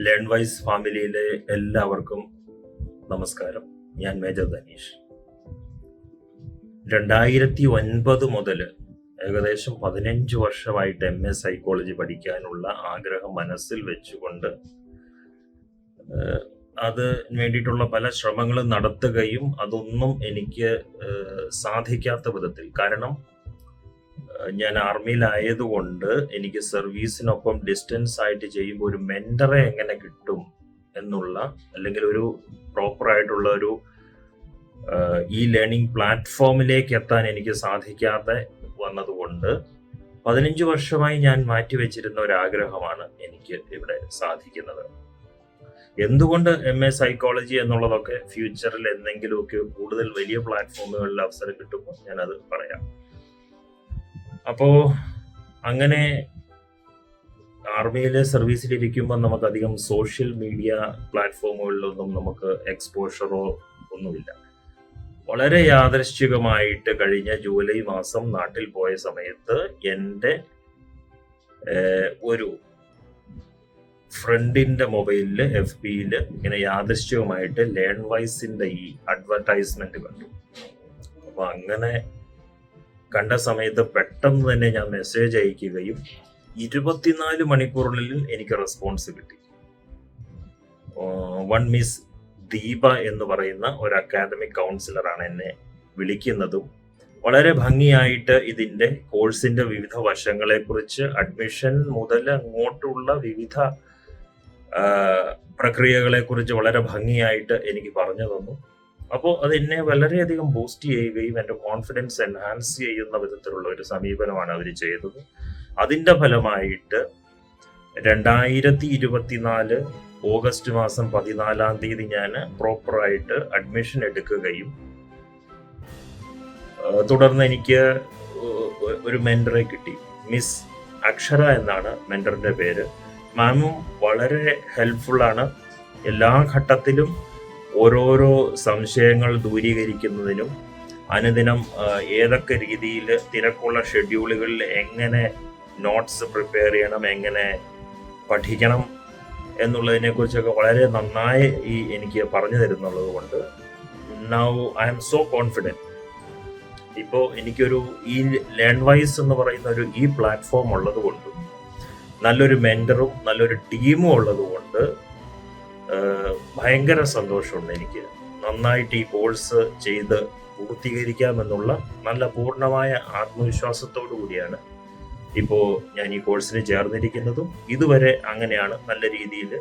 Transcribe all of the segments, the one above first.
Learn wise ഫാമിലിയിലെ എല്ലാവർക്കും നമസ്കാരം. ഞാൻ മേജർ ധനീഷ്. 2009 മുതൽ ഏകദേശം 15 വർഷമായിട്ട് MA സൈക്കോളജി പഠിക്കാനുള്ള ആഗ്രഹം മനസ്സിൽ വെച്ചുകൊണ്ട് അതിന് വേണ്ടിയിട്ടുള്ള പല ശ്രമങ്ങളും നടത്തുകയും അതൊന്നും എനിക്ക് സാധിക്കാത്ത വിധത്തിൽ, കാരണം ഞാൻ ആർമിയിലായതുകൊണ്ട് എനിക്ക് സർവീസിനൊപ്പം ഡിസ്റ്റൻസ് ആയിട്ട് ചെയ്യുമ്പോൾ ഒരു മെന്ററെ എങ്ങനെ കിട്ടും എന്നുള്ള, അല്ലെങ്കിൽ ഒരു പ്രോപ്പർ ആയിട്ടുള്ള ഒരു ഈ ലേണിംഗ് പ്ലാറ്റ്ഫോമിലേക്ക് എത്താൻ എനിക്ക് സാധിക്കാതെ വന്നതുകൊണ്ട് 15 വർഷമായി ഞാൻ മാറ്റിവെച്ചിരുന്ന ഒരു ആഗ്രഹമാണ് എനിക്ക് ഇവിടെ സാധിക്കുന്നത്. എന്തുകൊണ്ട് MA സൈക്കോളജി എന്നുള്ളതൊക്കെ ഫ്യൂച്ചറിൽ എന്തെങ്കിലുമൊക്കെ കൂടുതൽ വലിയ പ്ലാറ്റ്ഫോമുകളിൽ അവസരം കിട്ടുമ്പോൾ ഞാനത് പറയാം. അപ്പോൾ അങ്ങനെ ആർമിയിലെ സർവീസിലിരിക്കുമ്പോൾ നമുക്കധികം സോഷ്യൽ മീഡിയ പ്ലാറ്റ്ഫോമുകളിലൊന്നും നമുക്ക് എക്സ്പോഷറോ ഒന്നുമില്ല. വളരെ യാദൃശ്ചികമായിട്ട് കഴിഞ്ഞ ജൂലൈ മാസം നാട്ടിൽ പോയ സമയത്ത് എൻ്റെ ഒരു ഫ്രണ്ടിന്റെ മൊബൈലിൽ FBയിൽ ഇങ്ങനെ യാദൃശ്ചികമായിട്ട് ലേൺ വൈസിന്റെ ഈ അഡ്വർടൈസ്മെന്റ് കണ്ടു. അപ്പൊ അങ്ങനെ കണ്ട സമയത്ത് പെട്ടെന്ന് തന്നെ ഞാൻ മെസ്സേജ് അയക്കുകയും 24 മണിക്കൂറിനുള്ളിൽ എനിക്ക് റെസ്പോൺസ് കിട്ടി. വൺ മിസ് ദീപ എന്ന് പറയുന്ന ഒരു അക്കാദമിക് കൗൺസിലറാണ് എന്നെ വിളിക്കുന്നതും വളരെ ഭംഗിയായിട്ട് ഇതിന്റെ കോഴ്സിന്റെ വിവിധ വശങ്ങളെ കുറിച്ച്, അഡ്മിഷൻ മുതൽ അങ്ങോട്ടുള്ള വിവിധ പ്രക്രിയകളെ കുറിച്ച് വളരെ ഭംഗിയായിട്ട് എനിക്ക് പറഞ്ഞു തന്നു. അപ്പോൾ അത് എന്നെ വളരെയധികം ബൂസ്റ്റ് ചെയ്യുകയും എൻ്റെ കോൺഫിഡൻസ് എൻഹാൻസ് ചെയ്യുന്ന വിധത്തിലുള്ള ഒരു സമീപനമാണ് അവർ ചെയ്തത്. അതിൻ്റെ ഫലമായിട്ട് 2024 ഓഗസ്റ്റ് മാസം 14-ാം തീയതി ഞാൻ പ്രോപ്പറായിട്ട് അഡ്മിഷൻ എടുക്കുകയും തുടർന്ന് എനിക്ക് ഒരു മെന്ററെ കിട്ടി. മിസ് അക്ഷര എന്നാണ് മെന്ററിന്റെ പേര്. മാമും വളരെ ഹെൽപ്ഫുള്ളാണ്. എല്ലാ ഘട്ടത്തിലും ഓരോരോ സംശയങ്ങൾ ദൂരീകരിക്കുന്നതിനും അനുദിനം ഏതൊക്കെ രീതിയിൽ തിരക്കുള്ള ഷെഡ്യൂളുകളിൽ എങ്ങനെ നോട്ട്സ് പ്രിപ്പയർ ചെയ്യണം, എങ്ങനെ പഠിക്കണം എന്നുള്ളതിനെ കുറിച്ചൊക്കെ വളരെ നന്നായി എനിക്ക് പറഞ്ഞു തരുന്നുള്ളത് കൊണ്ട് now I am so confident. ഇപ്പോൾ എനിക്കൊരു ഈ ലേൺ വൈസ് എന്ന് പറയുന്ന ഒരു ഈ പ്ലാറ്റ്ഫോം ഉള്ളത് കൊണ്ടും നല്ലൊരു മെന്ററും നല്ലൊരു ടീമും ഉള്ളത് കൊണ്ട് ഭയങ്കര സന്തോഷമുണ്ട്. എനിക്ക് നന്നായിട്ട് ഈ കോഴ്സ് ചെയ്ത് പൂർത്തീകരിക്കാമെന്നുള്ള നല്ല പൂർണ്ണമായ ആത്മവിശ്വാസത്തോടു കൂടിയാണ് ഇപ്പോൾ ഞാൻ ഈ കോഴ്സിന് ചേർന്നിരിക്കുന്നതും. ഇതുവരെ അങ്ങനെയാണ് നല്ല രീതിയിൽ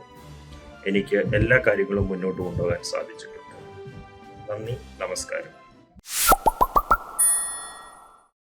എനിക്ക് എല്ലാ കാര്യങ്ങളും മുന്നോട്ട് കൊണ്ടുപോകാൻ സാധിച്ചിട്ടുണ്ട്. നന്ദി, നമസ്കാരം.